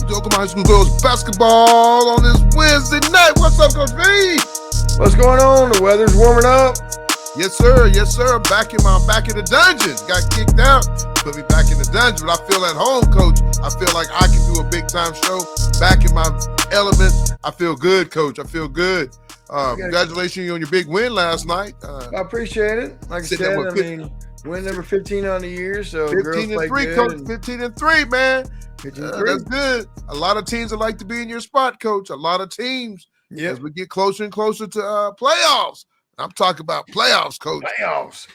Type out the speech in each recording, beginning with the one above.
to Oklahoma High School girls basketball on this Wednesday night. What's up, Coach V? What's going on? The weather's warming up. Yes, sir. Yes, sir. Back in the dungeon. Got kicked out. Put me back in the dungeon. But I feel at home, Coach. I feel like I can do a big time show. Back in my element. I feel good, Coach. I feel good. Congratulations on your big win last night. I appreciate it. Like I said, win number 15 on the year. So 15-3, Coach. 15-3, man. 15-3. That's good. A lot of teams would like to be in your spot, Coach. A lot of teams. Yep. As we get closer and closer to playoffs. I'm talking about playoffs, Coach. Playoffs.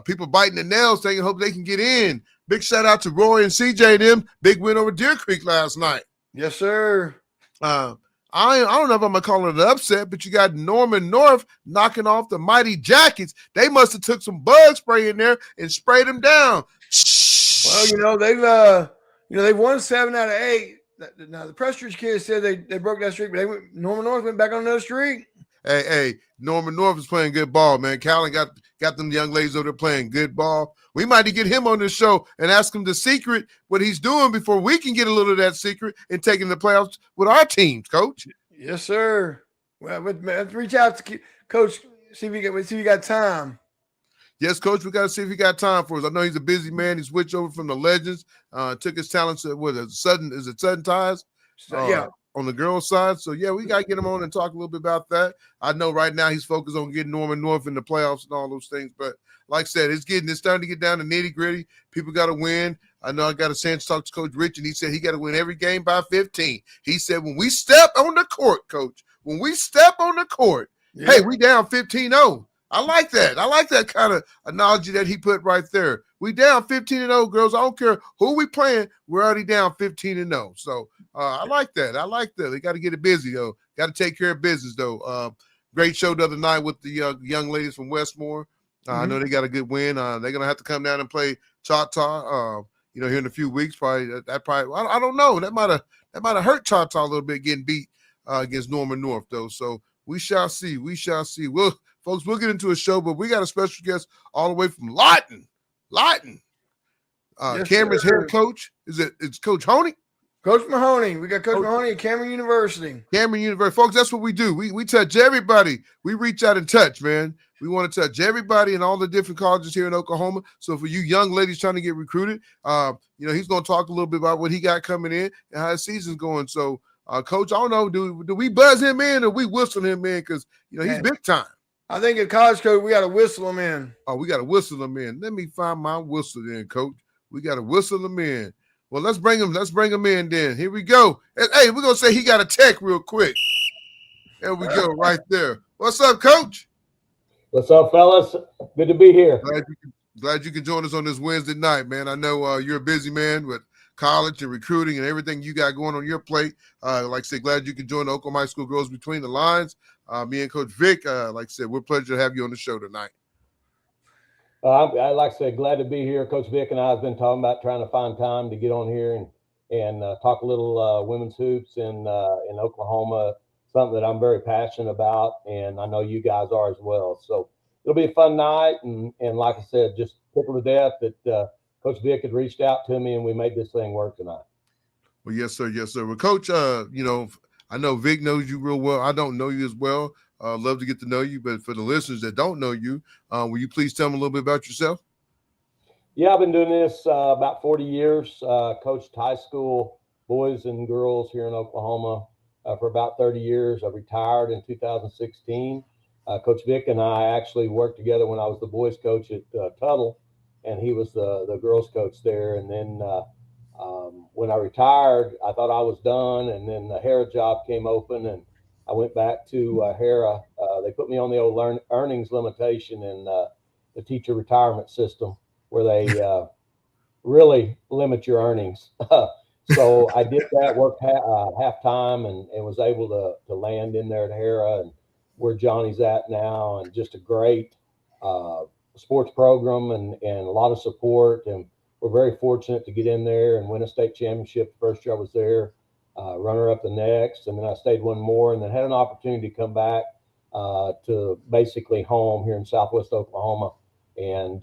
People biting their nails, saying hope they can get in. Big shout out to Roy and CJ and them. Big win over Deer Creek last night. Yes, sir. I don't know if I'm going to call it an upset, but you got Norman North knocking off the Mighty Jackets. They must have took some bug spray in there and sprayed them down. Well, they've won 7 out of 8. Now, the Prestridge kids said they broke that streak, but Norman North went back on another streak. Hey, Norman North is playing good ball, man. Callan got them young ladies over there playing good ball. We might get him on this show and ask him the secret, what he's doing before we can get a little of that secret and taking the playoffs with our teams, Coach. Yes, sir. Well, let's reach out to Coach, see if you got time. Yes, Coach, we got to see if he got time for us. I know he's a busy man. He switched over from the Legends, took his talents to Sudden Ties? Yeah. On the girls' side. So, yeah, we got to get him on and talk a little bit about that. I know right now he's focused on getting Norman North in the playoffs and all those things. But like I said, it's starting to get down to nitty-gritty. People got to win. I know I got a chance to talk to Coach Rich, and he said he got to win every game by 15. He said when we step on the court, Coach, hey, we down 15-0. I like that. I like that kind of analogy that he put right there. We down 15-0, girls. I don't care who we playing. We're already down 15-0. So I like that. I like that. They got to get it busy, though. Got to take care of business, though. Great show the other night with the young ladies from Westmore. I know they got a good win. They're going to have to come down and play Choctaw, here in a few weeks. Probably I don't know. That might have hurt Choctaw a little bit getting beat against Norman North, though. So we shall see. We shall see. Folks, we'll get into a show, but we got a special guest all the way from Lawton. Yes, Cameron's sir. head coach. It's Coach Honey? Coach Mahoney. We got Coach Mahoney at Cameron University. Folks, that's what we do. We touch everybody. We reach out and touch, man. We want to touch everybody in all the different colleges here in Oklahoma. So for you young ladies trying to get recruited, he's going to talk a little bit about what he got coming in and how his season's going. So, Coach, I don't know, do we buzz him in or we whistle him in? Because, he's big time. I think at college, Coach, we got to whistle him in. Oh, we got to whistle him in. Let me find my whistle then, Coach. We got to whistle him in. Well, let's bring him in then. Here we go. Hey, we're going to say he got a tech real quick. There we go, right there. What's up, Coach? What's up, fellas? Good to be here. Glad you can join us on this Wednesday night, man. I know you're a busy man with college and recruiting and everything you got going on your plate. Like I said, glad you can join the Oklahoma High School Girls Between the Lines. Me and Coach Vic, like I said, we're pleasure to have you on the show tonight. I'd like to say glad to be here. Coach Vic and I have been talking about trying to find time to get on here and talk a little women's hoops in Oklahoma, something that I'm very passionate about, and I know you guys are as well. So it'll be a fun night, and like I said, just tickled to death that Coach Vic had reached out to me and we made this thing work tonight. Well, yes, sir. Yes, sir. Well, Coach, I know Vic knows you real well. I don't know you as well. Love to get to know you, but for the listeners that don't know you, will you please tell them a little bit about yourself? Yeah, I've been doing this about 40 years. Coached high school boys and girls here in Oklahoma for about 30 years. I retired in 2016. Coach Vic and I actually worked together when I was the boys coach at Tuttle, and he was the girls coach there. And then when I retired, I thought I was done, and then the Hera job came open, and I went back to Hera. They put me on the old earnings limitation in the teacher retirement system, where they really limit your earnings. So I did that, worked half-time, and was able to land in there at Hera, and where Johnny's at now, and just a great sports program and a lot of support. And we're very fortunate to get in there and win a state championship the first year I was there, runner up the next, and then I stayed one more, and then had an opportunity to come back to basically home here in Southwest Oklahoma, and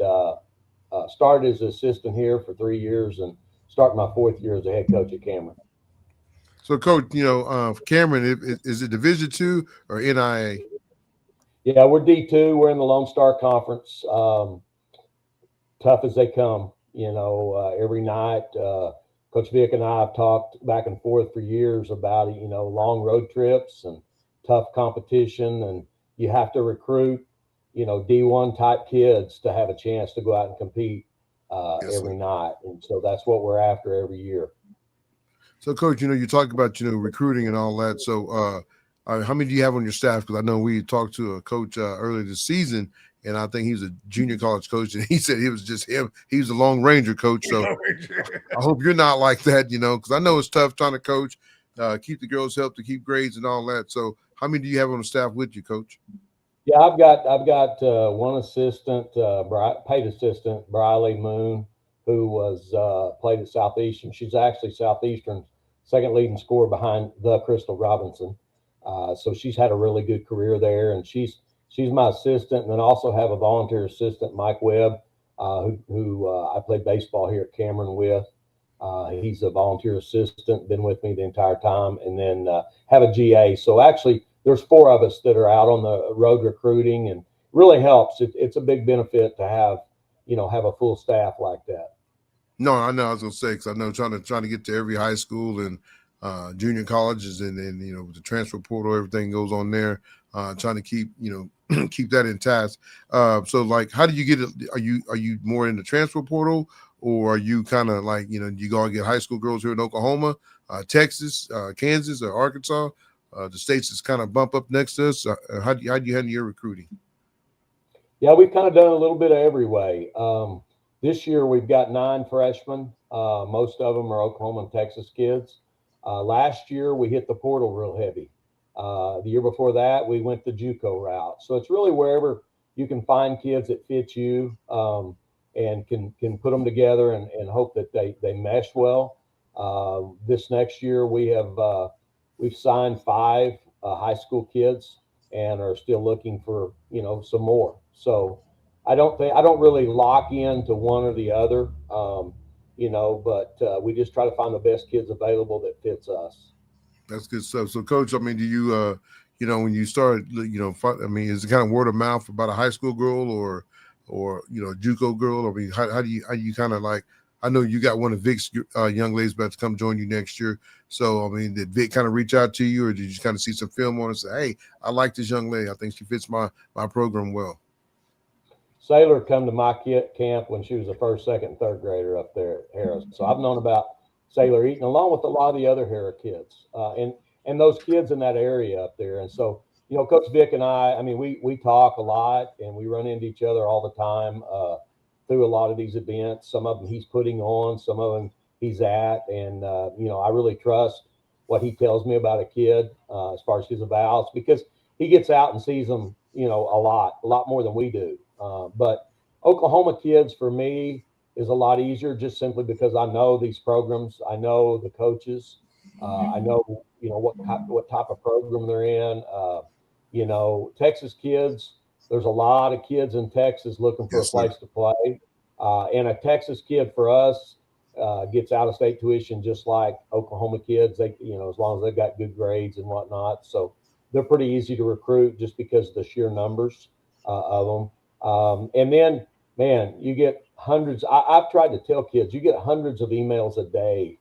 started as an assistant here for 3 years and started my 4th year as a head coach at Cameron. So, Coach, Cameron, is it Division II or NIA? Yeah, we're D2. We're in the Lone Star Conference. Tough as they come. Every night, Coach Vic and I have talked back and forth for years about it. Long road trips and tough competition, and you have to recruit, D1 type kids to have a chance to go out and compete Yes, every sir. night, and so that's what we're after every year. So, Coach, you talk about recruiting and all that. So, how many do you have on your staff? Because I know we talked to a coach earlier this season, and I think he was a junior college coach, and he said it was just him. He was a long ranger coach. So, I hope you're not like that, because I know it's tough trying to coach, keep the girls healthy, keep grades and all that. So, how many do you have on the staff with you, Coach? Yeah, I've got one assistant, paid assistant, Briley Moon, who was played at Southeastern. She's actually Southeastern's second leading scorer behind the Crystal Robinson. So she's had a really good career there, and she's my assistant. And then also have a volunteer assistant, Mike Webb, who I played baseball here at Cameron with. He's a volunteer assistant, been with me the entire time, and then have a GA. So actually, there's four of us that are out on the road recruiting, and really helps. It's a big benefit to have a full staff like that. No, I know. I was gonna say because I know trying to get to every high school and junior colleges, and then the transfer portal, everything goes on there. Trying to keep keep that intact. So like, how do you get it? Are you more in the transfer portal, or are you kind of like you go and get high school girls here in Oklahoma, Texas, Kansas, or Arkansas, the states that's kind of bump up next to us? How do you handle your recruiting? Yeah, we've kind of done a little bit of every way. This year we've got 9 freshmen. Most of them are Oklahoma and Texas kids. Last year we hit the portal real heavy. The year before that we went the JUCO route. So it's really wherever you can find kids that fit you, and can put them together and hope that they mesh well. This next year we've signed 5 high school kids and are still looking for some more. So I don't really lock into one or the other, but we just try to find the best kids available that fits us. That's good stuff. So, Coach, I mean, do you, when you started, I mean, is it kind of word of mouth about a high school girl or JUCO girl? I mean, how do you kind of like? I know you got one of Vic's young ladies about to come join you next year. So, I mean, did Vic kind of reach out to you, or did you just kind of see some film on it and say, "Hey, I like this young lady. I think she fits my program well." Sailor come to my camp when she was a first, second, third grader up there at Harris. So I've known about Sailor Eaton along with a lot of the other Harris kids, and those kids in that area up there. And so Coach Vic and I mean, we talk a lot and we run into each other all the time through a lot of these events. Some of them he's putting on, some of them he's at, and I really trust what he tells me about a kid as far as his avals, because he gets out and sees them, a lot more than we do. But Oklahoma kids for me is a lot easier just simply because I know these programs, I know the coaches, I know what type of program they're in. Texas kids. There's a lot of kids in Texas looking for a Yes, sir. place to play, and a Texas kid for us gets out of state tuition just like Oklahoma kids. They as long as they've got good grades and whatnot, so they're pretty easy to recruit just because of the sheer numbers of them. And then, man, you get hundreds. I've tried to tell kids, you get hundreds of emails a day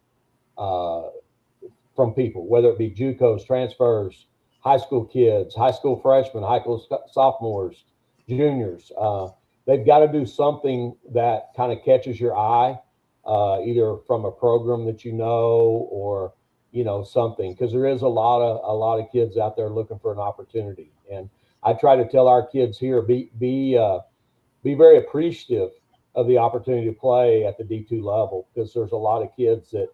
uh, from people, whether it be JUCOs, transfers, high school kids, high school freshmen, high school sophomores, juniors. They've got to do something that kind of catches your eye, either from a program that or something, because there is a lot of kids out there looking for an opportunity. And I try to tell our kids here, be very appreciative of the opportunity to play at the D2 level, because there's a lot of kids that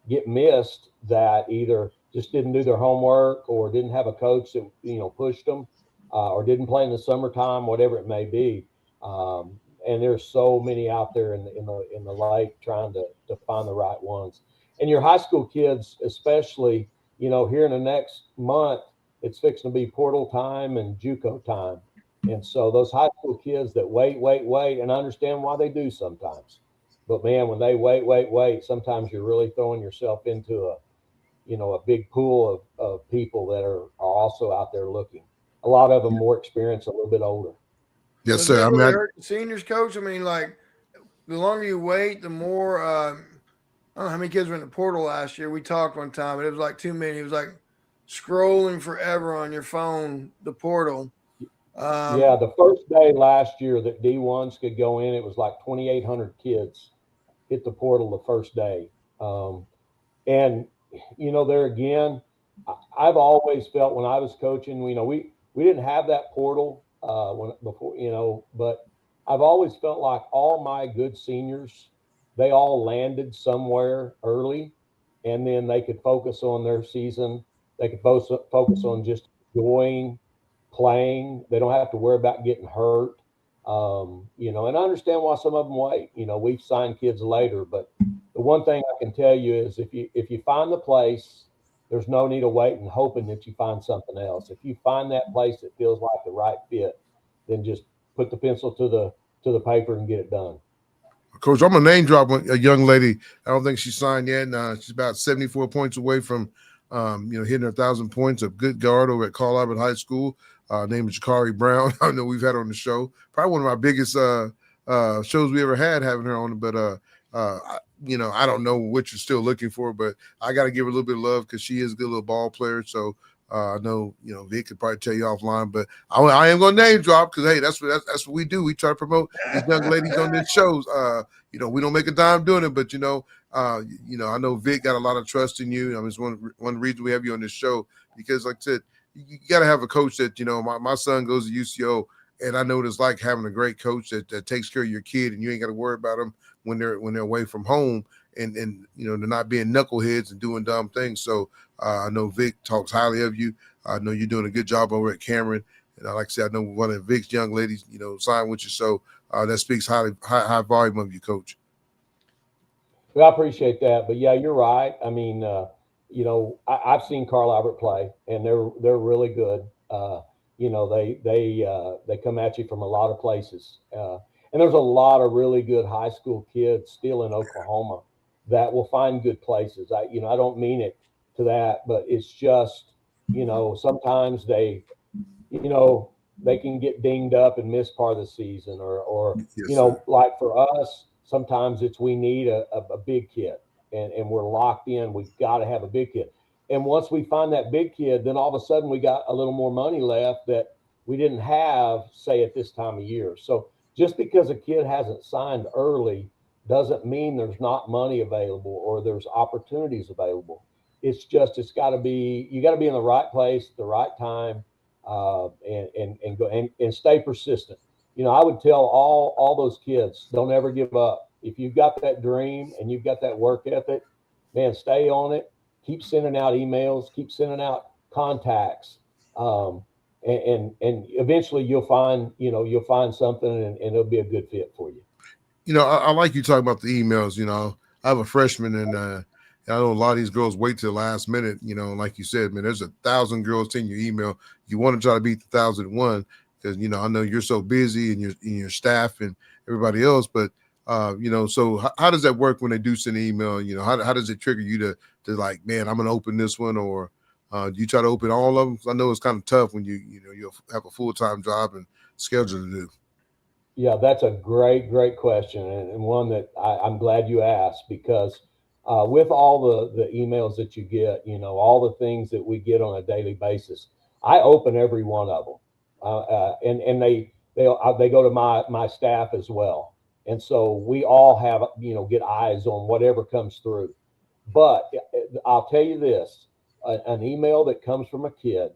get missed that either just didn't do their homework or didn't have a coach that pushed them, or didn't play in the summertime, whatever it may be. And there's so many out there in the lake trying to find the right ones. And your high school kids, especially, here in the next month, it's fixing to be portal time and JUCO time. And so those high school kids that wait, and I understand why they do sometimes. But man, when they wait, sometimes you're really throwing yourself into a big pool of people that are also out there looking. A lot of them more experienced, a little bit older. Yes, Does sir. that I mean, really hurt the seniors, coach? I mean, like the longer you wait, the more. I don't know how many kids were in the portal last year. We talked one time, and it was like too many. It was like scrolling forever on your phone, the portal. Yeah, the first day last year that D1s could go in, it was like 2,800 kids hit the portal the first day. And there again, I've always felt when I was coaching, we didn't have that portal when before, but I've always felt like all my good seniors, they all landed somewhere early, and then they could focus on their season. They could focus on just enjoying playing. They don't have to worry about getting hurt. And I understand why some of them wait. We've signed kids later, but the one thing I can tell you is if you find the place, there's no need of waiting, hoping that you find something else. If you find that place that feels like the right fit, then just put the pencil to the paper and get it done. Coach, I'm gonna name drop a young lady. I don't think she signed yet. She's about 74 points away from, hitting 1,000 points. A good guard over at Carl Albert High School. Name is Jakari Brown. I know we've had her on the show. Probably one of our biggest shows we ever had having her on. But I don't know what you're still looking for, but I got to give her a little bit of love because she is a good little ball player. So I know Vic could probably tell you offline, but I am gonna name drop because hey, that's what we do. We try to promote these young ladies on these shows. We don't make a dime doing it, but I know Vic got a lot of trust in you. I mean, it's one reason we have you on this show because, like I said, you got to have a coach that my son goes to UCO, and I know what it's like having a great coach that takes care of your kid, and you ain't got to worry about them when they're away from home, and they're not being knuckleheads and doing dumb things. So I know Vic talks highly of you. I know you're doing a good job over at Cameron, and like I said, I know one of Vic's young ladies, signed with you. So that speaks high volume of you, Coach. Well, I appreciate that, but yeah, you're right. I mean, I've seen Carl Albert play, and they're really good. They come at you from a lot of places, and there's a lot of really good high school kids still in Oklahoma that will find good places. I don't mean it to that, but it's just sometimes they can get dinged up and miss part of the season, or Yes, like for us, sometimes it's we need a big kid, and we're locked in. We've got to have a big kid, and once we find that big kid, then all of a sudden we got a little more money left that we didn't have, say, at this time of year. So just because a kid hasn't signed early doesn't mean there's not money available or there's opportunities available. It's got to be, you got to be in the right place at the right time, and go and stay persistent. I would tell all those kids, don't ever give up. If you've got that dream and you've got that work ethic, man, stay on it. Keep sending out emails, keep sending out contacts, and eventually you'll find something, and it'll be a good fit for you. I like you talking about the emails. I have a freshman, and I know a lot of these girls wait till the last minute. Like you said, man, there's 1,000 girls in your email. You want to try to beat the 1,001 because I know you're so busy and your staff and everybody else. But so how does that work when they do send an email? How does it trigger you to like, man, I'm gonna open this one, or do you try to open all of them? 'Cause I know it's kind of tough when you'll have a full-time job and schedule to do. Yeah, that's a great question, and one that I'm glad you asked, because with all the emails that you get, all the things that we get on a daily basis, I open every one of them, and they go to my staff as well, and so we all have get eyes on whatever comes through. But I'll tell you this: an email that comes from a kid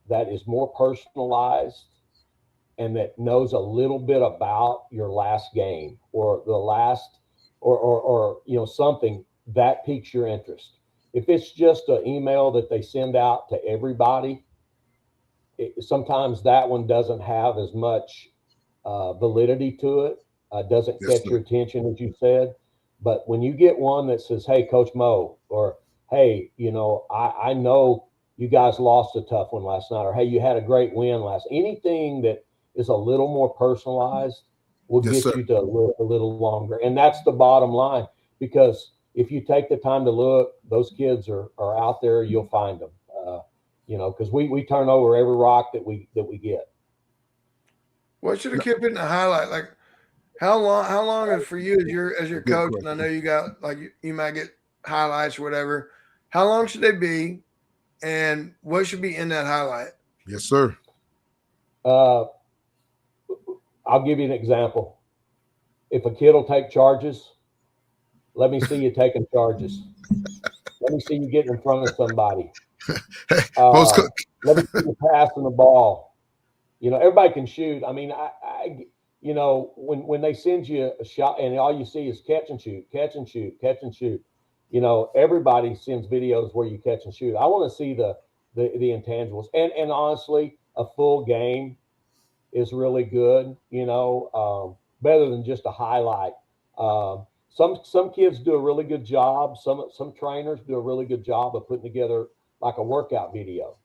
that is more personalized and that knows a little bit about your last game or the last or something that piques your interest. If it's just an email that they send out to everybody, sometimes that one doesn't have as much validity to it, doesn't Yes, catch sir. your attention, as you said. But when you get one that says, hey, Coach Mo, or hey, I know you guys lost a tough one last night, or hey, you had a great win anything that is a little more personalized will Yes, get sir. you to a little longer. And that's the bottom line, because if you take the time to look, those kids are out there. You'll find them. Because we turn over every rock that we get. What should a kid put in the highlight? Like, how long is for you as your Good coach? question. And I know you got like you might get highlights or whatever. How long should they be, and what should be in that highlight? Yes, sir. I'll give you an example. If a kid will take charges, let me see you taking charges. Let me see you getting in front of somebody. Most Let me see you passing the ball. Everybody can shoot. I mean, when they send you a shot and all you see is catch and shoot, catch and shoot, catch and shoot. Everybody sends videos where you catch and shoot. I want to see the intangibles. And honestly, a full game is really good. Better than just a highlight. Some kids do a really good job. Some trainers do a really good job of putting together like a workout video.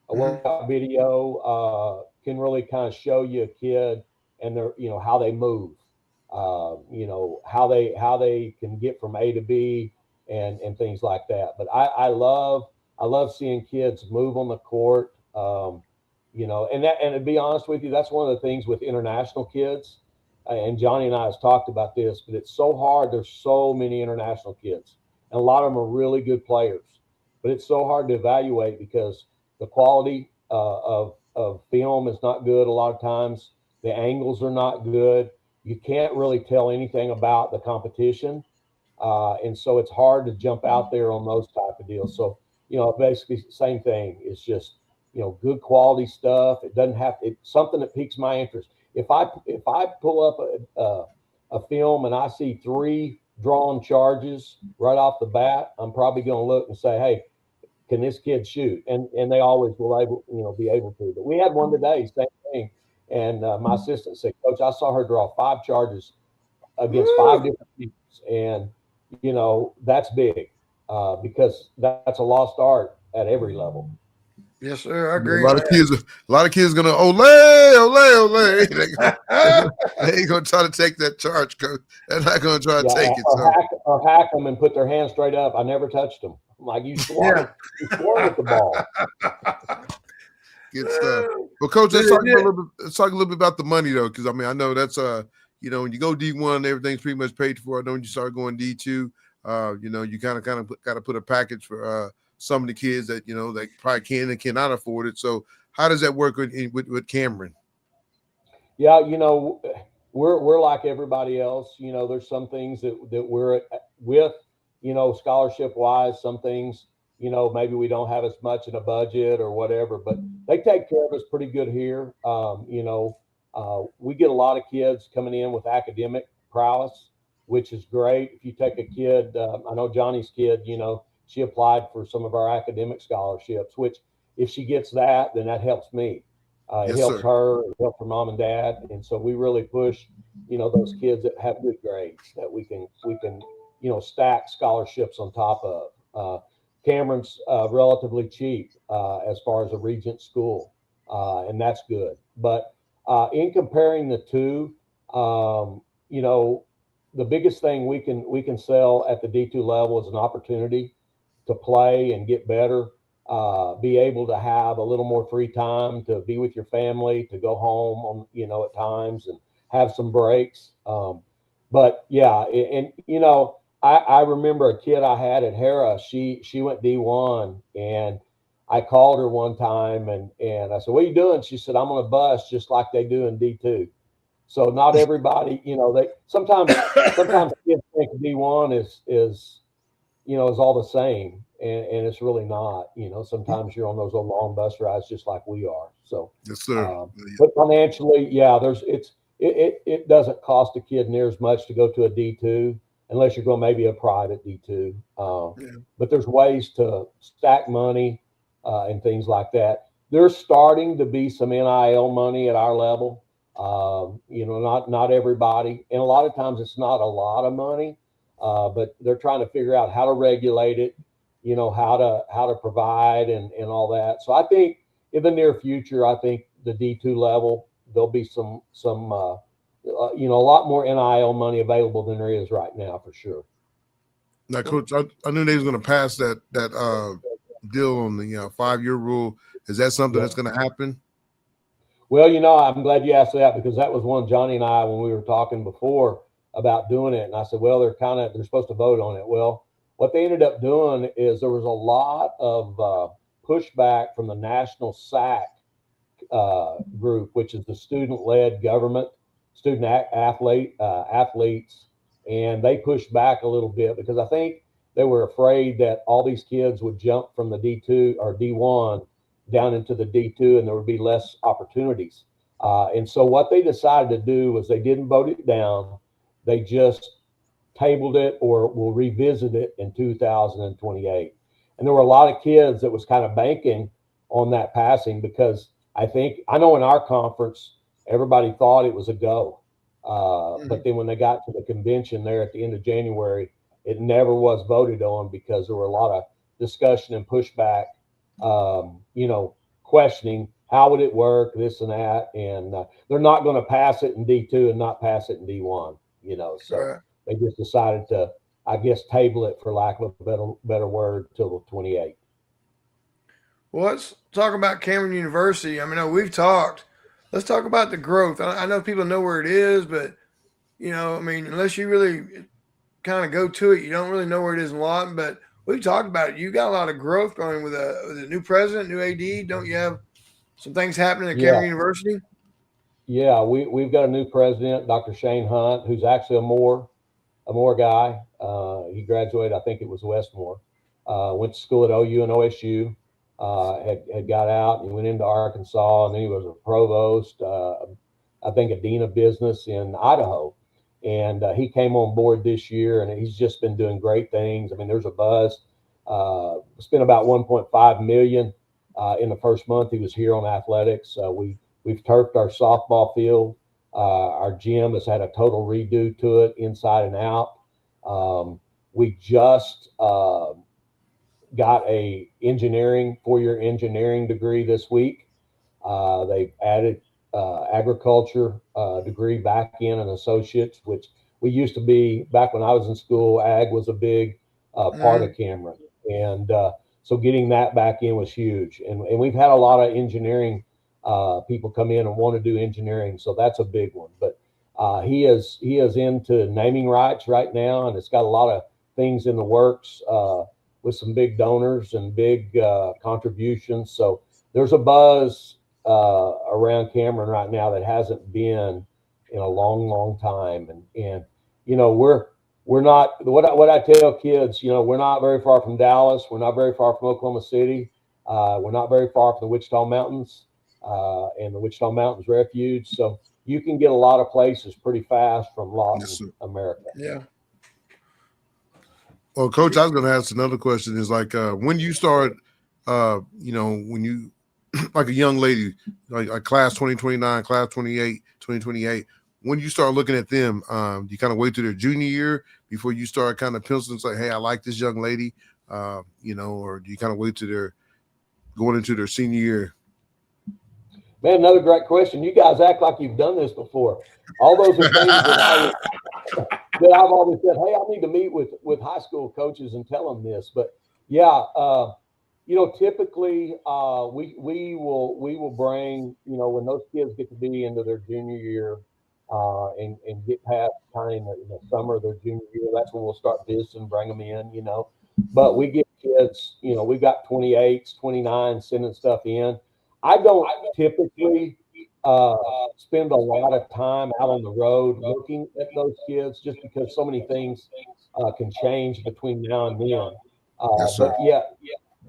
A workout video can really kind of show you a kid and their, how they move, how they can get from A to B and things like that. But I love seeing kids move on the court, and to be honest with you, that's one of the things with international kids. And Johnny and I have talked about this, but it's so hard. There's so many international kids, and a lot of them are really good players, but it's so hard to evaluate because the quality of film is not good a lot of times. The angles are not good. You can't really tell anything about the competition. And so it's hard to jump out there on those type of deals. So, basically same thing. It's just, good quality stuff. It doesn't have to, it's something that piques my interest. If I pull up a film and I see 3 drawn charges right off the bat, I'm probably going to look and say, hey, can this kid shoot? And they always will be able to. But we had one today, same thing. And my assistant said, Coach, I saw her draw 5 charges against 5 different teams. And, that's big because that's a lost art at every level. Yes, sir. I agree. A lot of kids gonna ole. They ain't gonna try to take that charge, Coach. They're not gonna try to take it. Or hack them and put their hand straight up. I never touched them. I'm like, you swung at the ball. Good stuff. Well, Coach, let's talk a little bit about the money though, because I know that's when you go D1, everything's pretty much paid for. I know when you start going D2, you kind of got to put a package for some of the kids that they probably can and cannot afford it. So how does that work with Cameron? Yeah, we're like everybody else. There's some things that we're with, scholarship wise. Some things, maybe we don't have as much in a budget or whatever, but they take care of us pretty good here. We get a lot of kids coming in with academic prowess, which is great. If you take a kid, I know Johnny's kid, she applied for some of our academic scholarships, which if she gets that, then that helps me. It helps her, it helps her mom and dad. And so we really push, those kids that have good grades that we can, stack scholarships on top of. Cameron's relatively cheap as far as a Regent school, and that's good. But in comparing the two, the biggest thing we can sell at the D2 level is an opportunity to play and get better, be able to have a little more free time to be with your family, to go home on, at times and have some breaks. But yeah, and I remember a kid I had at Hera, she went D1 and I called her one time and I said, what are you doing? She said, I'm on a bus just like they do in D2. So not everybody, they sometimes kids think D1 is all the same, and it's really not. Sometimes you're on those old long bus rides just like we are. So, yes, sir. But financially, yeah, it doesn't cost a kid near as much to go to a D2 unless you're going maybe a private D2. But there's ways to stack money and things like that. There's starting to be some NIL money at our level. Not everybody, and a lot of times it's not a lot of money. But they're trying to figure out how to regulate it, how to provide and all that. So I think in the near future, I think the D2 level, there'll be some a lot more NIL money available than there is right now for sure. Now, Coach, I knew they was going to pass that deal on the 5-year rule. Is that something that's going to happen? Well, I'm glad you asked that, because that was one Johnny and I, when we were talking before about doing it. And I said, well, they're supposed to vote on it. Well, what they ended up doing is there was a lot of pushback from the National SAC group, which is the student-led government, athletes, and they pushed back a little bit because I think they were afraid that all these kids would jump from the D2 or D1 down into the D2, and there would be less opportunities. And so what they decided to do was they didn't vote it down. They just tabled it, or will revisit it in 2028. And there were a lot of kids that was kind of banking on that passing, because I know in our conference, everybody thought it was a go. But then when they got to the convention there at the end of January, it never was voted on, because there were a lot of discussion and pushback, questioning how would it work, this and that. And they're not going to pass it in D2 and not pass it in D1, so they just decided to, I guess, table it, for lack of a better word, till the 28th. Well, let's talk about Cameron University. I mean, we've talked. Let's talk about the growth. I know people know where it is, but, unless you really kind of go to it, you don't really know where it is a lot. But we've talked about it. You got a lot of growth going with a new president, new AD. Don't you have some things happening at Cameron University? Yeah, we've got a new president, Dr. Shane Hunt, who's actually a Moore guy. He graduated, I think it was Westmore. Went to school at OU and OSU. Had got out and went into Arkansas, and then he was a provost, I think a dean of business in Idaho. And he came on board this year, and he's just been doing great things. I mean, there's a buzz. Spent about $1.5 million in the first month he was here on athletics. We've turfed our softball field. Our gym has had a total redo to it, inside and out. We just got a 4-year engineering degree this week. They've added agriculture degree back in, an associate's, which we used to be, back when I was in school, ag was a big part of Cameron. And so getting that back in was huge. And we've had a lot of engineering people come in and want to do engineering. So that's a big one. But he is into naming rights right now, and it's got a lot of things in the works with some big donors and big contributions. So there's a buzz around Cameron right now that hasn't been in a long, long time. And we're not, what I tell kids, we're not very far from Dallas. We're not very far from Oklahoma City. We're not very far from the Wichita Mountains and the Wichita Mountains Refuge. So you can get a lot of places pretty fast from Lawton, America. Yeah. Well, Coach, I was going to ask another question. Is like when you start, when you, like a young lady, like class 2029, class 2028, when you start looking at them, you kind of wait to their junior year before you start kind of penciling, like, hey, I like this young lady, or do you kind of wait to their going into their senior year? Man, another great question. You guys act like you've done this before. All those are things that I've always said, hey, I need to meet with high school coaches and tell them this. But yeah, typically we will bring, when those kids get to be into their junior year and get past kind of in the summer of their junior year, that's when we'll start visiting, bring them in, But we get kids, we've got 28s, 29s sending stuff in. I don't typically spend a lot of time out on the road looking at those kids, just because so many things can change between now and then. But yeah,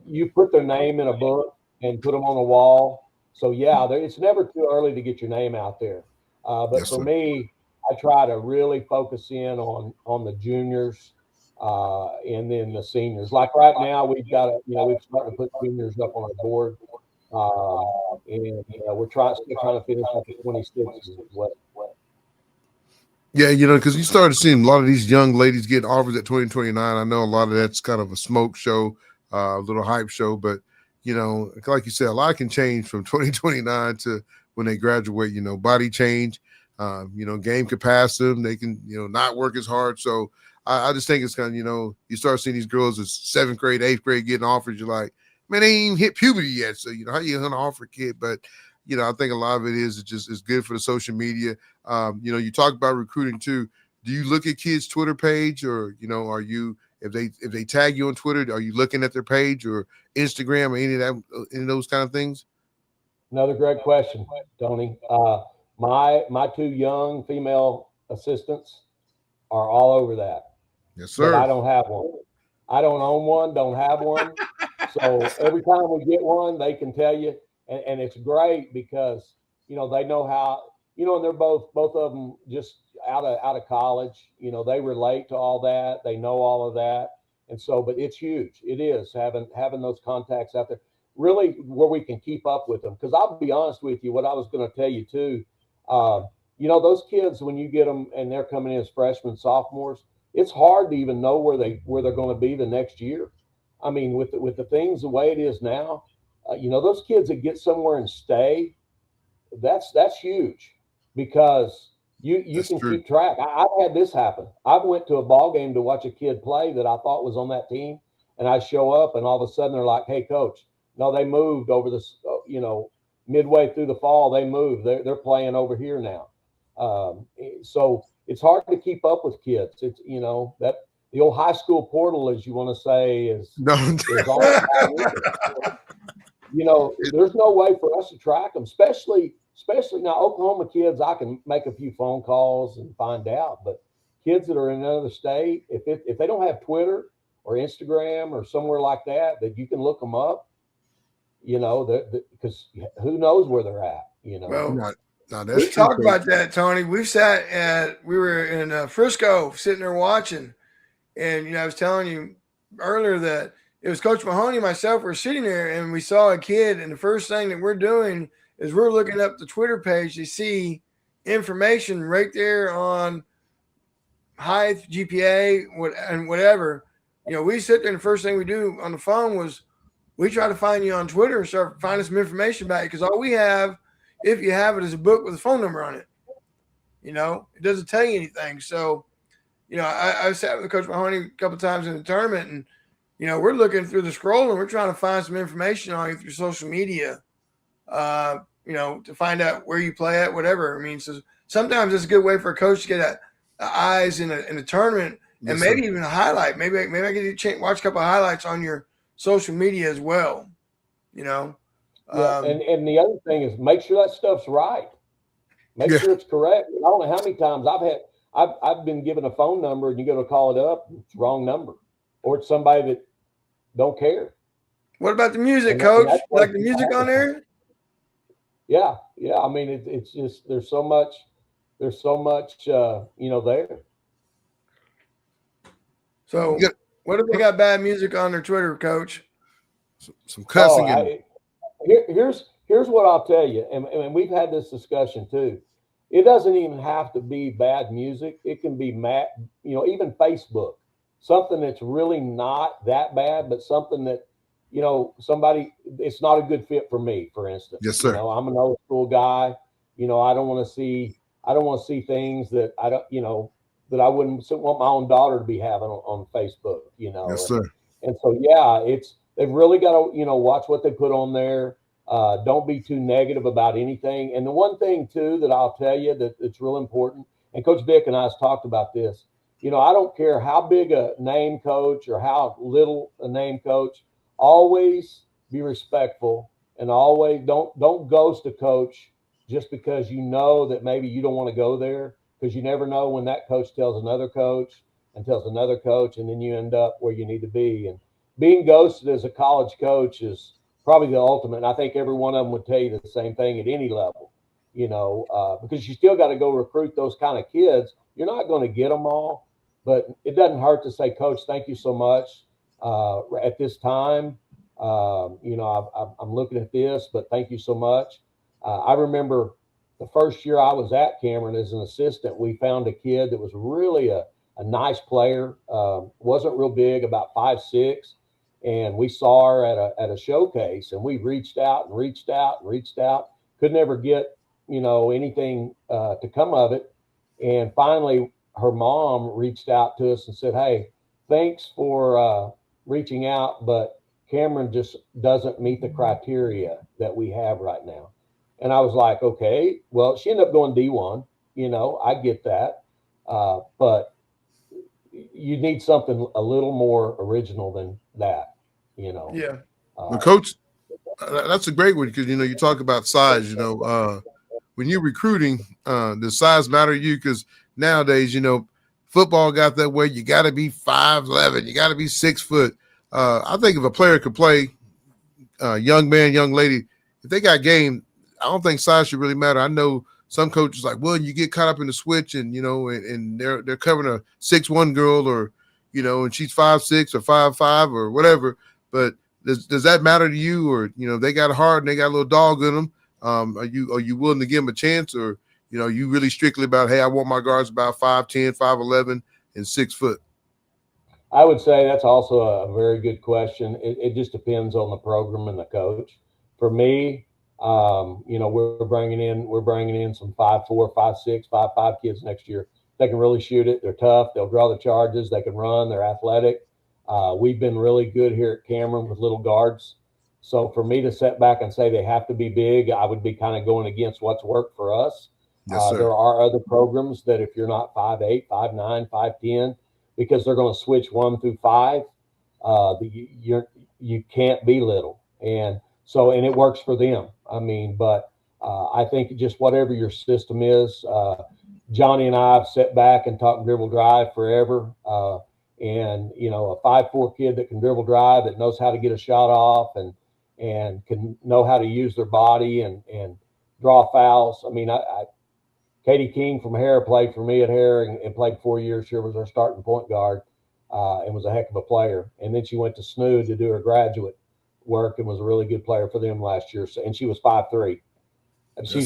you put their name in a book and put them on a wall. So yeah, it's never too early to get your name out there. But for me, I try to really focus in on the juniors and then the seniors. Like right now, we've got we've started to put juniors up on our board. And we're still trying to finish up the 26s as well. Yeah, because you started seeing a lot of these young ladies get offers at 2029. I know a lot of that's kind of a smoke show, a little hype show, but like you said, a lot can change from 2029 to when they graduate. Body change, game can pass them. They can not work as hard. So I just think it's kind of, you start seeing these girls as 7th grade, 8th grade getting offers. You're like, man, they ain't even hit puberty yet. So, how you gonna offer a kid? But, I think a lot of it is good for the social media. You talk about recruiting too. Do you look at kids' Twitter page, or, are you, if they tag you on Twitter, are you looking at their page or Instagram or any of those kind of things? Another great question, Tony. My 2 young female assistants are all over that. Yes, But sir. I don't have one. I don't own one, don't have one. So every time we get one, they can tell you, and it's great because they know how, and they're both of them just out of college. They relate to all that, they know all of that, and so, but it's huge. It is having those contacts out there, really, where we can keep up with them. Because I'll be honest with you, what I was going to tell you too, those kids, when you get them and they're coming in as freshmen, sophomores, it's hard to even know where they're going to be the next year. I mean, with the things the way it is now, those kids that get somewhere and stay, that's huge, because you That's can true. keep track. I've had this happen. I went to a ball game to watch a kid play that I thought was on that team, and I show up, and all of a sudden they're like, "Hey, coach, no, they moved over this. Midway through the fall, they moved. They're playing over here now." So it's hard to keep up with kids. It's that the old high school portal, as you want to say, is all. There's no way for us to track them, especially now Oklahoma kids. I can make a few phone calls and find out, but kids that are in another state, if they don't have Twitter or Instagram or somewhere like that you can look them up, because who knows where they're at, Well, that's we true. talked about that, Tony. We were in Frisco sitting there watching, and I was telling you earlier that it was Coach Mahoney and myself were sitting there, and we saw a kid, and the first thing that we're doing is we're looking up the Twitter page to see information right there on height, GPA, and whatever. We sit there, and the first thing we do on the phone was we try to find you on Twitter and start finding some information about you, because all we have, if you have it, is a book with a phone number on it. It doesn't tell you anything. So, I sat with Coach Mahoney a couple of times in the tournament, and we're looking through the scroll and we're trying to find some information on you through social media, to find out where you play at, whatever. I mean, so sometimes it's a good way for a coach to get eyes in a tournament, and maybe even a highlight. Maybe I get watch a couple of highlights on your social media as well. Yeah, and the other thing is, make sure that stuff's right. Make sure it's correct. I don't know how many times I've been given a phone number, and you go to call it up, it's wrong number, or it's somebody that don't care. What about the music, Coach? Like the music on there? Yeah. I mean, it's just there's so much there. So, what if they got bad music on their Twitter, Coach? Some cussing. Here's what I'll tell you, and we've had this discussion too. It doesn't even have to be bad music. It can be even Facebook, something that's really not that bad, but something that, it's not a good fit for me, for instance. Yes, sir. I'm an old school guy. I don't want to see things that I don't, that I wouldn't want my own daughter to be having on Facebook, Yes, sir. And so, yeah, they've really got to, watch what they put on there. Don't be too negative about anything. And the one thing too that I'll tell you that's real important, and Coach Vic and I have talked about this, I don't care how big a name coach or how little a name coach, always be respectful, and always don't ghost a coach just because that maybe you don't want to go there, because you never know when that coach tells another coach and tells another coach, and then you end up where you need to be. And being ghosted as a college coach is probably the ultimate. And I think every one of them would tell you the same thing at any level, because you still got to go recruit those kind of kids. You're not going to get them all, but it doesn't hurt to say, Coach, thank you so much at this time. I'm looking at this, but thank you so much. I remember the first year I was at Cameron as an assistant, we found a kid that was really a nice player, wasn't real big, about 5'6". And we saw her at a showcase, and we reached out, could never get, anything to come of it. And finally, her mom reached out to us and said, "Hey, thanks for reaching out, but Cameron just doesn't meet the criteria that we have right now." And I was like, "Okay." Well, she ended up going D1. I get that, but you need something a little more original than that. Yeah. Well, Coach, that's a great one because you talk about size. When you're recruiting, does size matter to you? Because nowadays, football got that way. You got to be 5'11". You got to be 6 foot. I think if a player could play, young man, young lady, if they got game, I don't think size should really matter. I know some coaches like, well, you get caught up in the switch, and and they're covering a 6'1" girl, or and she's 5'6" or 5'5" or whatever. But does that matter to you, or they got a heart and they got a little dog in them? Are you willing to give them a chance, or you really strictly about, hey, I want my guards about 5'10", 5'11", and 6 foot? I would say that's also a very good question. It just depends on the program and the coach. For me, we're bringing in some 5'4", 5'6", 5'5" kids next year. They can really shoot it. They're tough. They'll draw the charges. They can run. They're athletic. We've been really good here at Cameron with little guards. So for me to sit back and say they have to be big, I would be kind of going against what's worked for us. Yes, sir. There are other programs that if you're not 5'8", 5'9", 5'10", because they're going to switch 1 through 5, you can't be little, and it works for them. I mean, but I think just whatever your system is, Johnny and I have sat back and talked dribble drive forever, and a 5'4" kid that can dribble drive, that knows how to get a shot off, and can know how to use their body and draw fouls. I mean, Katie King from Hare played for me at Hare and played 4 years here, was our starting point guard, and was a heck of a player. And then she went to SNU to do her graduate work and was a really good player for them last year. And she was 5'3". And she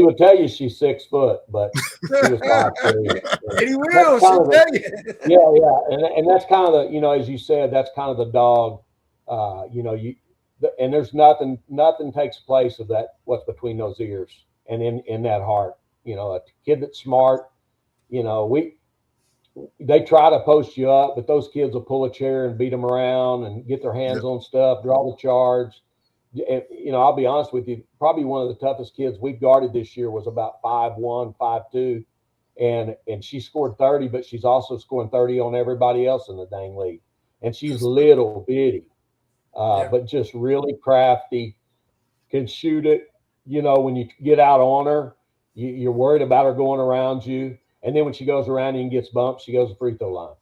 would tell you she's 6 foot, but she was 5'3". Eddie will, she'll tell you. Yeah. And that's kind of the, as you said, that's kind of the dog. And there's nothing takes place of that, what's between those ears and in that heart. A kid that's smart, they try to post you up, but those kids will pull a chair and beat them around and get their hands on stuff, draw the charge. And, I'll be honest with you, probably one of the toughest kids we've guarded this year was about 5'1", 5'2", and she scored 30, but she's also scoring 30 on everybody else in the dang league. And she's little bitty, but just really crafty, can shoot it. When you get out on her, you're worried about her going around you. And then when she goes around you and gets bumped, she goes to free throw line.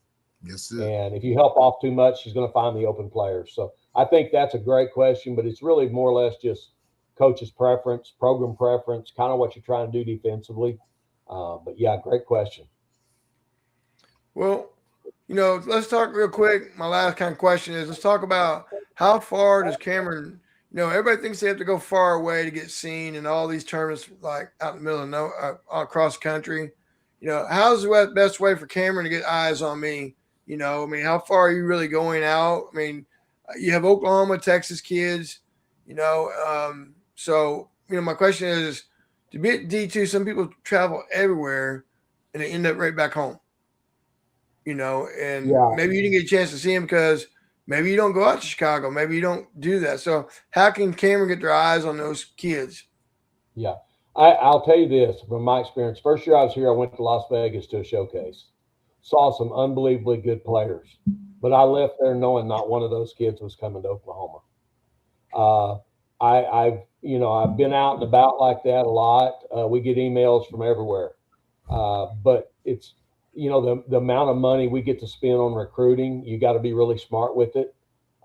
Yes, sir. And if you help off too much, she's going to find the open players. So I think that's a great question, but it's really more or less just coach's preference, program preference, kind of what you're trying to do defensively. But yeah, great question. Well, let's talk real quick. My last kind of question is, let's talk about how far does Cameron, everybody thinks they have to go far away to get seen in all these tournaments, like out in the middle of across the country. How's the best way for Cameron to get eyes on me? How far are you really going out? I mean, you have Oklahoma, Texas kids, so, my question is, to be at D2, some people travel everywhere and they end up right back home, and maybe you didn't get a chance to see him because maybe you don't go out to Chicago. Maybe you don't do that. So how can Cameron get their eyes on those kids? Yeah. I'll tell you this from my experience. First year I was here, I went to Las Vegas to a showcase, saw some unbelievably good players, but I left there knowing not one of those kids was coming to Oklahoma. I've been out and about like that a lot. We get emails from everywhere, but it's, the amount of money we get to spend on recruiting, you got to be really smart with it.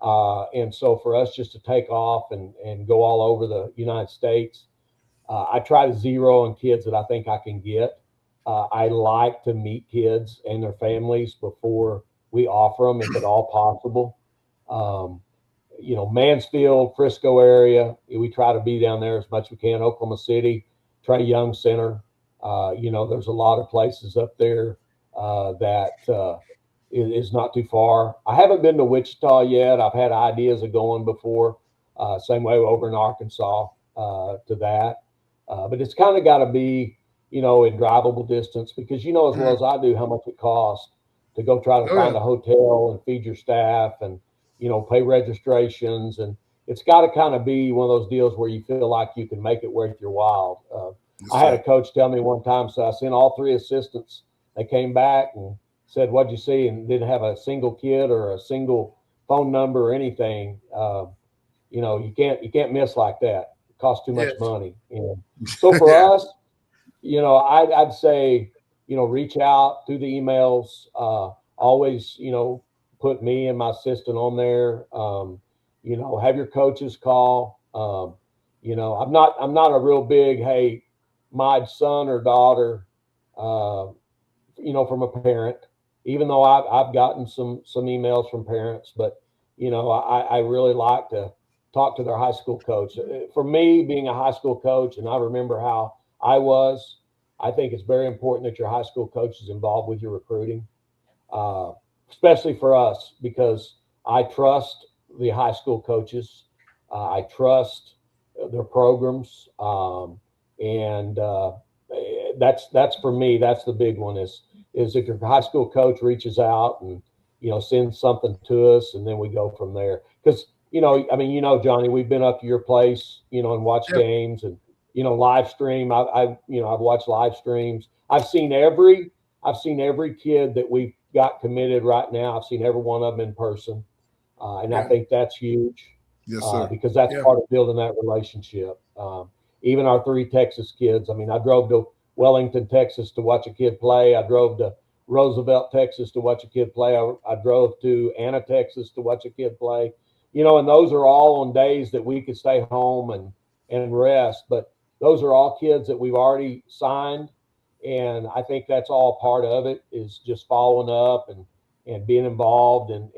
And so for us just to take off and go all over the United States, I try to zero on kids that I think I can get. I like to meet kids and their families before we offer them, if at all possible. Mansfield, Frisco area, we try to be down there as much as we can. Oklahoma City, Trey Young Center. There's a lot of places up there that is not too far. I haven't been to Wichita yet. I've had ideas of going before. Same way over in Arkansas to that. But it's kind of got to be, in drivable distance, because you know as well as I do how much it costs to go try to find a hotel and feed your staff and, pay registrations. And it's got to kind of be one of those deals where you feel like you can make it worth your while. I had a coach tell me one time, so I sent all 3 assistants. They came back and said, "What'd you see?" And didn't have a single kid or a single phone number or anything. You can't miss like that. It costs too much money. And so for us, I'd say, reach out through the emails. Always, put me and my assistant on there. Have your coaches call. I'm not a real big, hey, my son or daughter, from a parent, even though I've gotten some emails from parents, but, I really like to talk to their high school coach. For me, being a high school coach, and I remember how I was, I think it's very important that your high school coach is involved with your recruiting, especially for us, because I trust the high school coaches. I trust their programs. And that's for me, that's the big one is if your high school coach reaches out and, sends something to us, and then we go from there. Because, Johnny, we've been up to your place, and watched games and, live stream. I've watched live streams. I've seen every kid that we've got committed right now. I've seen every one of them in person. And I think that's huge. Yes, sir. Because that's part of building that relationship. Even our 3 Texas kids. I mean, I drove to Wellington, Texas to watch a kid play. I drove to Roosevelt, Texas to watch a kid play. I drove to Anna, Texas to watch a kid play. And those are all on days that we could stay home and rest. But those are all kids that we've already signed. And I think that's all part of it, is just following up and being involved. And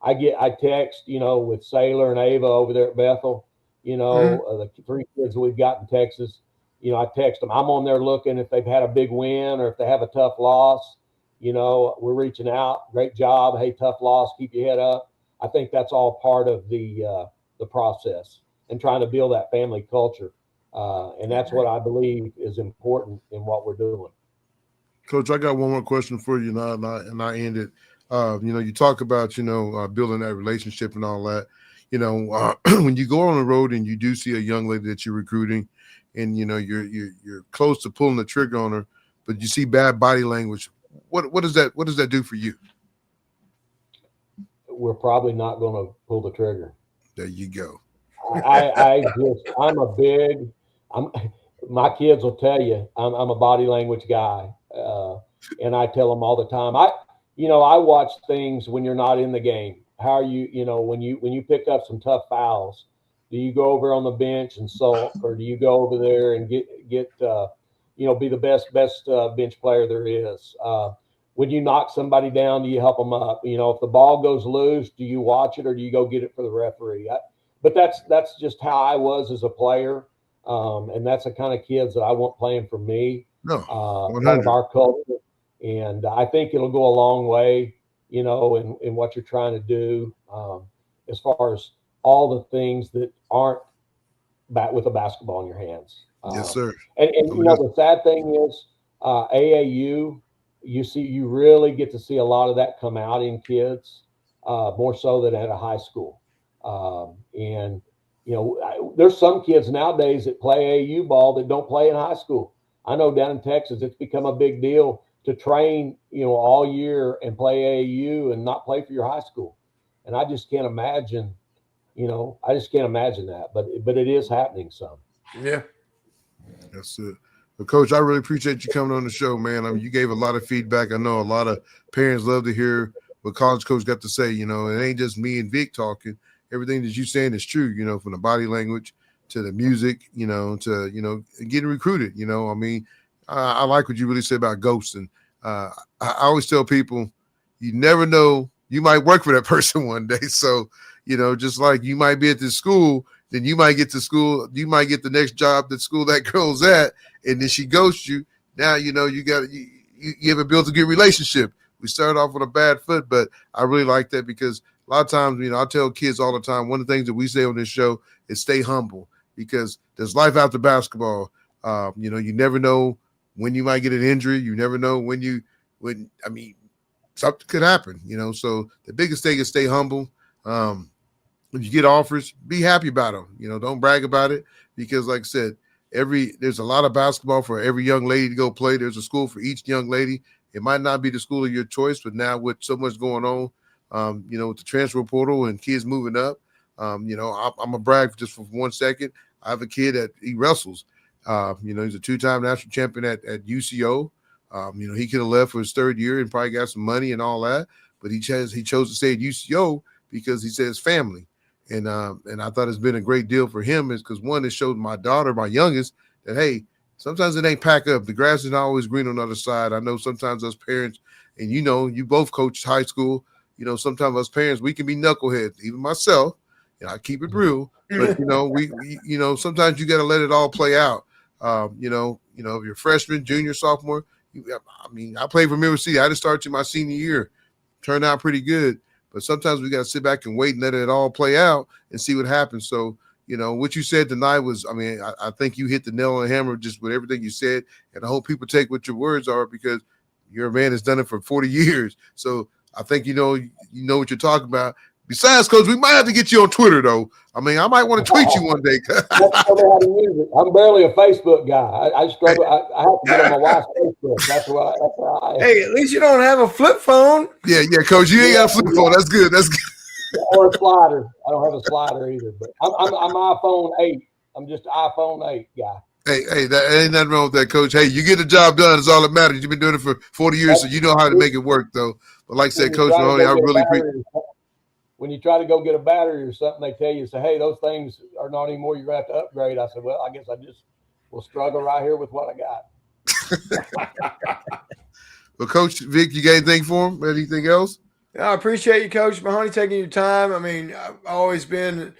I text, with Sailor and Ava over there at Bethel, the 3 kids that we've got in Texas. I text them. I'm on there looking if they've had a big win or if they have a tough loss. We're reaching out. Great job. Hey, tough loss. Keep your head up. I think that's all part of the process and trying to build that family culture. And that's what I believe is important in what we're doing. Coach, I got one more question for you, and I end it. You talk about, building that relationship and all that. When you go on the road and you do see a young lady that you're recruiting, and you're close to pulling the trigger on her, but you see bad body language, what does that do for you? We're probably not going to pull the trigger. There you go. My kids will tell you I'm a body language guy, and I tell them all the time. I watch things when you're not in the game. How are you? When you pick up some tough fouls, do you go over on the bench and sulk, or do you go over there and get be the best bench player there is? When you knock somebody down, do you help them up? If the ball goes loose, do you watch it or do you go get it for the referee? But that's just how I was as a player. And that's the kind of kids that I want playing for me. No, part of our culture. And I think it'll go a long way, in what you're trying to do, as far as all the things that aren't with a basketball in your hands. Yes, sir. And the sad thing is, AAU, you really get to see a lot of that come out in kids, more so than at a high school. And there's some kids nowadays that play AAU ball that don't play in high school. I know down in Texas, it's become a big deal to train, all year and play AAU and not play for your high school. And I just can't imagine, that, but it is happening some. Yeah. That's it. Well, Coach, I really appreciate you coming on the show, man. I mean, you gave a lot of feedback. I know a lot of parents love to hear what College Coach got to say. It ain't just me and Vic talking. Everything that you're saying is true, from the body language to the music, to, getting recruited. I mean, I like what you really said about ghosting. I always tell people, you never know, you might work for that person one day. So, just like you might be at this school, then you might get to school, you might get the next job that school that girl's at, and then she ghosts you. Now, you haven't built a good relationship. We started off with a bad foot, but I really like that because a lot of times, I tell kids all the time, one of the things that we say on this show is stay humble because there's life after basketball. You never know when you might get an injury. You never know something could happen, So the biggest thing is stay humble. If you get offers, be happy about them. Don't brag about it because, like I said, there's a lot of basketball for every young lady to go play. There's a school for each young lady. It might not be the school of your choice, but now with so much going on, with the transfer portal and kids moving up, I'm a brag just for 1 second. I have a kid that he wrestles. He's a 2-time national champion at UCO. He could have left for his 3rd year and probably got some money and all that, but he chose to stay at UCO because he says family. And I thought it's been a great deal for him is because, one, it showed my daughter, my youngest, that, hey, sometimes it ain't pack up. The grass is not always green on the other side. I know sometimes us parents, and you both coached high school, sometimes us parents, we can be knuckleheads, even myself. I keep it real, but, we sometimes you got to let it all play out. If you're freshman, junior, sophomore, I played for Middle City. I just started my senior year. Turned out pretty good. But sometimes we got to sit back and wait and let it all play out and see what happens. So, what you said tonight was, I think you hit the nail on the hammer just with everything you said. And I hope people take what your words are because you're a man that's done it for 40 years. So I think you know what you're talking about. Besides, Coach, we might have to get you on Twitter, though. I might want to tweet you one day. I'm barely a Facebook guy. I struggle. I have to get on my wife's Facebook. That's why I am. Hey, at least you don't have a flip phone. Yeah, Coach. You ain't got a flip phone. That's good. Or a slider. I don't have a slider either. But I'm iPhone 8. I'm just an iPhone 8 guy. Hey, that ain't nothing wrong with that, Coach. Hey, you get the job done. It's all that matters. You've been doing it for 40 years, so you know how to make it work, though. But like I said, Coach Mahoney, I really appreciate it. When you try to go get a battery or something, they tell you, say, hey, those things are not anymore. You're going to have to upgrade. I said, well, I guess I just will struggle right here with what I got. Well, Coach Vic, you got anything for him? Anything else? I appreciate you, Coach Mahoney, taking your time. I've always been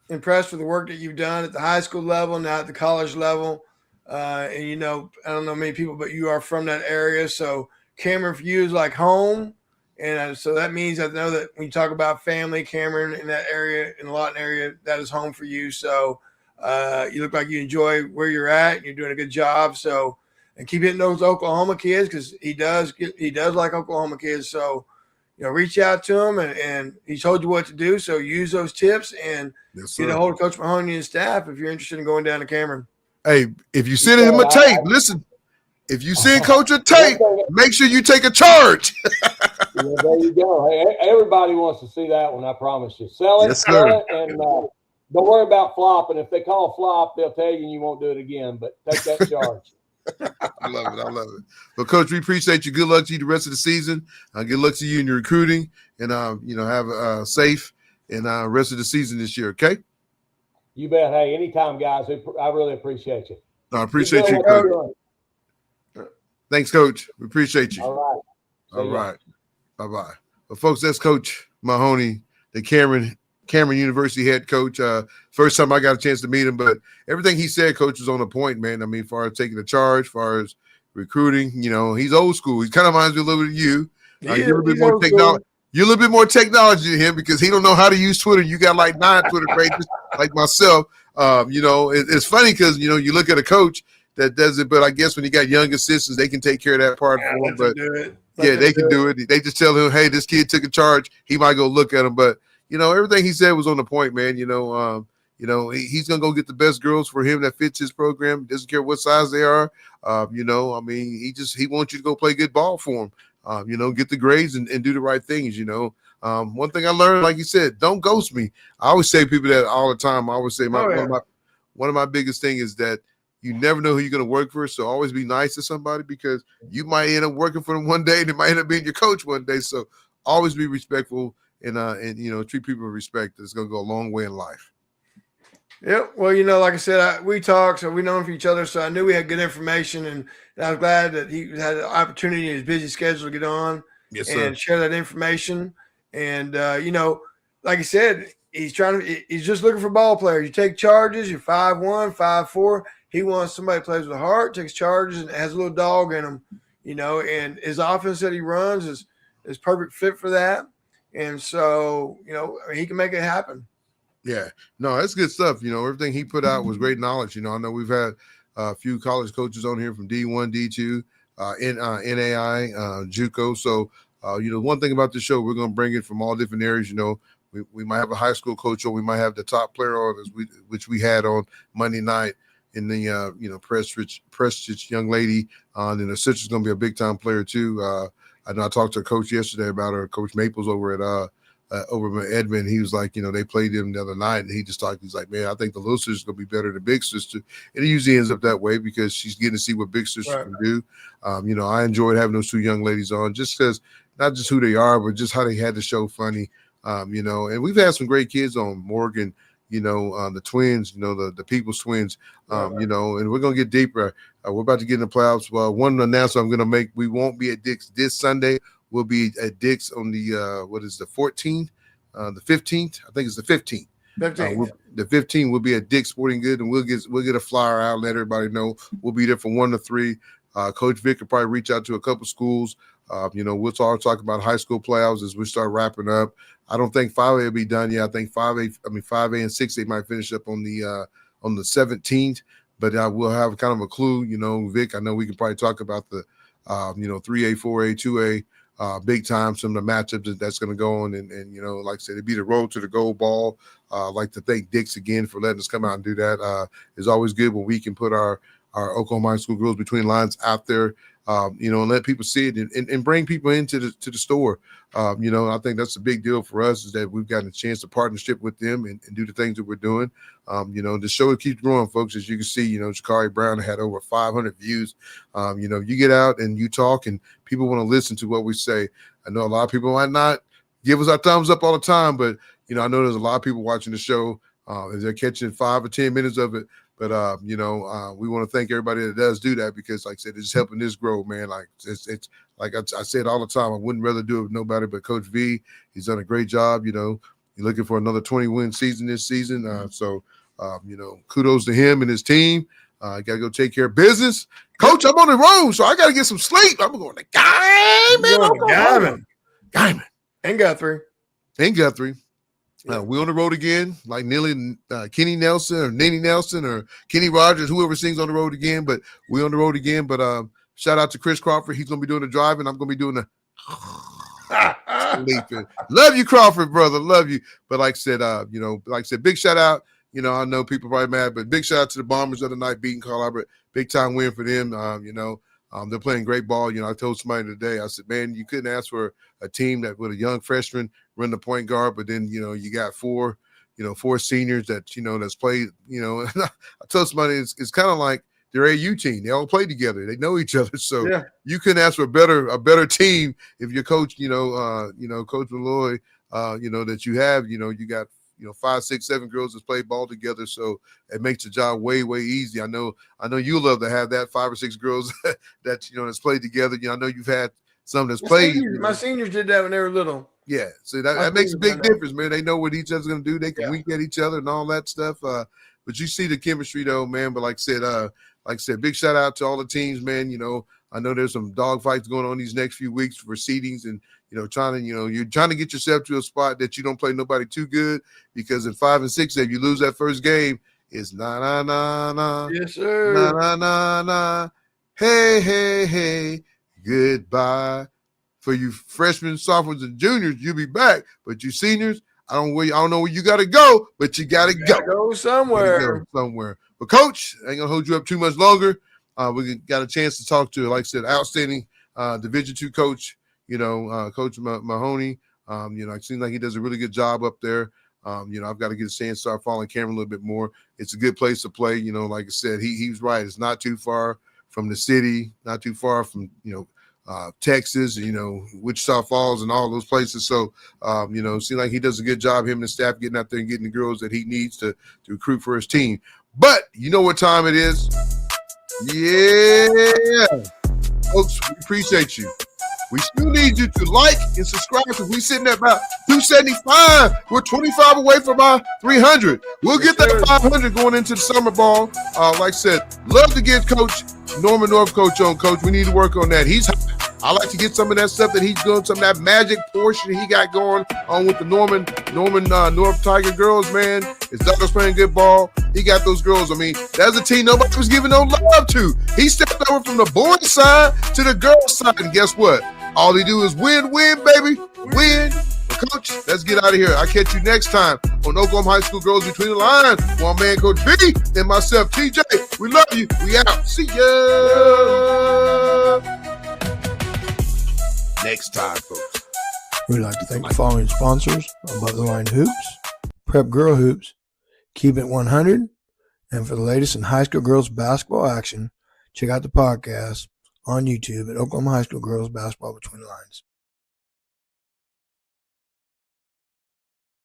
impressed with the work that you've done at the high school level, now at the college level. And, I don't know many people, but you are from that area. So Cameron for you is like home. And so that means I know that when you talk about family, Cameron in that area, in the Lawton area, that is home for you. So you look like you enjoy where you're at and you're doing a good job. So, and keep hitting those Oklahoma kids because he does like Oklahoma kids. So, reach out to him and he told you what to do. So use those tips and get a hold of Coach Mahoney and his staff if you're interested in going down to Cameron. Hey, if you send him a tape, listen. If you send Coach a tape, make sure you take a charge. Yeah, there you go. Hey, everybody wants to see that one, I promise you. Sell it, and don't worry about flopping. If they call flop, they'll tell you and you won't do it again, but take that charge. I love it. But, Coach, we appreciate you. Good luck to you the rest of the season. Good luck to you in your recruiting, and, have a safe and rest of the season this year, okay? You bet. Hey, anytime, guys. I really appreciate you. I appreciate you, Coach. Thanks, Coach. We appreciate you. All right. Bye-bye. Well, folks, that's Coach Mahoney, the Cameron University head coach. First time I got a chance to meet him, but everything he said, Coach, was on the point, man. As far as taking the charge, as far as recruiting, he's old school. He kind of reminds me a little bit of you. You're a little bit more technology. You're a little bit more technology than him because he don't know how to use Twitter. You got like 9 Twitter pages, like myself. It's funny because you look at a coach that does it, but I guess when you got young assistants, they can take care of that part for him. But they can do it. They just tell him, hey, this kid took a charge. He might go look at him. But, everything he said was on the point, man. He's going to go get the best girls for him that fits his program. Doesn't care what size they are. He wants you to go play good ball for him. Get the grades and do the right things, One thing I learned, like you said, don't ghost me. I always say people that all the time. I always say one of my biggest things is that you never know who you're going to work for, so always be nice to somebody because you might end up working for them one day and it might end up being your coach one day. So always be respectful and treat people with respect. It's going to go a long way in life. Yeah, well, like I said, we talked, so we known for each other, so I knew we had good information, and I was glad that he had the opportunity in his busy schedule to get on and share that information. And, like I said, he's just looking for ball players. You take charges, you're 5'1", 5'4". He wants somebody who plays with heart, takes charges, and has a little dog in him, and his offense that he runs is perfect fit for that. And so, he can make it happen. Yeah, no, that's good stuff. Everything he put out was great knowledge. I know we've had a few college coaches on here from D1, D2, NAI, JUCO. So, one thing about the show, we're going to bring it from all different areas. We might have a high school coach, or we might have the top player on, which we had on Monday night in the Prestridge young lady. And her sister's going to be a big time player too. I know I talked to a coach yesterday about her, Coach Maples over at Edmond. He was like, they played him the other night, and he's like, man, I think the little sister's going to be better than big sister. And it usually ends up that way because she's getting to see what big sister can do. I enjoyed having those two young ladies on just because, not just who they are, but just how they had the show funny. And we've had some great kids on. Morgan, the twins, the People's twins, and we're going to get deeper. We're about to get in the playoffs. Well, one announcement I'm going to make, we won't be at Dick's this Sunday. We'll be at Dick's on the, the 14th, the 15th? I think it's the 15th. 15th. The 15th, we'll be at Dick's Sporting Good, and we'll get a flyer out, let everybody know. We'll be there from 1 to 3. Coach Vic will probably reach out to a couple schools. We'll talk about high school playoffs as we start wrapping up. I don't think 5A will be done yet. I think 5A and 6A might finish up on the 17th, but we'll have kind of a clue. Vic, I know we can probably talk about the 3A, 4A, 2A, big time, some of the matchups that's going to go on, and like I said, it'd be the road to the gold ball. I'd like to thank Dix again for letting us come out and do that. It's always good when we can put our Oklahoma High School girls between lines out there, and let people see it and bring people into the store. I think that's a big deal for us, is that we've gotten a chance to partnership with them and do the things that we're doing. The show keeps growing, folks. As you can see, Shakari Brown had over 500 views. You get out and you talk, and people want to listen to what we say. I know a lot of people might not give us our thumbs up all the time, but I know there's a lot of people watching the show. They're catching 5 or 10 minutes of it. But, we want to thank everybody that does do that, because, like I said, it's helping this grow, man. Like, it's like I said all the time, I wouldn't rather do it with nobody but Coach V. He's done a great job. You're looking for another 20-win season this season. So, kudos to him and his team. Got to go take care of business. Coach, I'm on the road, so I got to get some sleep. I'm going to Guyman. And Guthrie. We're on the road again, like Kenny Nelson or Nanny Nelson or Kenny Rogers, whoever sings on the road again. But we're on the road again. But shout out to Chris Crawford. He's going to be doing the driving. I'm going to be doing the sleeping. Love you, Crawford, brother. Love you. But like I said, big shout out. I know people are probably mad, but big shout out to the Bombers of the night beating Carl Albert. Big time win for them. They're playing great ball. I told somebody today, I said, man, you couldn't ask for a team that with a young freshman run the point guard, but then, you got four seniors that, that's played, I told somebody it's kind of like their AU team. They all play together. They know each other. So you couldn't ask for a better team if your coach, Coach Malloy, that you have, you got 5, 6, 7 girls that play ball together, so it makes the job way, way easy. I know you love to have that 5 or 6 girls that that's played together. I know you've had some that's played. My seniors did that when they were little. Yeah, so that makes a big difference, man. They know what each other's gonna do. They can wink at each other and all that stuff. But you see the chemistry though, man. But like I said, big shout out to all the teams, man. I know there's some dog fights going on these next few weeks for seedings, and you're trying to get yourself to a spot that you don't play nobody too good, because in 5 and 6, if you lose that first game, it's na. Yes, sir. Na. Hey, goodbye. For you freshmen, sophomores, and juniors, you'll be back. But you seniors, I don't know where you got to go, but you got to go. Go somewhere. But Coach, I ain't gonna hold you up too much longer. We got a chance to talk to, like I said, outstanding Division II coach. Coach Mahoney. It seems like he does a really good job up there. I've got to get a chance to start following Cameron a little bit more. It's a good place to play. Like I said, he was right. It's not too far from the city, not too far from Texas, Wichita Falls and all those places. So, it seems like he does a good job, him and the staff, getting out there and getting the girls that he needs to recruit for his team. But you know what time it is? Yeah. Folks, we appreciate you. We still need you to like and subscribe, because we're sitting at about 275. We're 25 away from our 300. We'll get that 500 going into the summer ball. Like I said, love to get Coach Norman North Coach on. Coach, we need to work on that. He's high. I like to get some of that stuff that he's doing, some of that magic portion he got going on with the North Tiger girls, man. His Douglas playing good ball. He got those girls. I mean, that's a team nobody was giving no love to. He stepped over from the boys' side to the girls' side, and guess what? All he do is win, baby. Win. Coach, let's get out of here. I'll catch you next time on Oklahoma High School Girls Between the Lines. One man, Coach B, and myself, TJ. We love you. We out. See ya. Next time, folks. We'd like to thank the following sponsors: Above the Line Hoops, Prep Girl Hoops, Keep It 100, and for the latest in high school girls basketball action, check out the podcast on YouTube at Oklahoma High School Girls Basketball Between the Lines.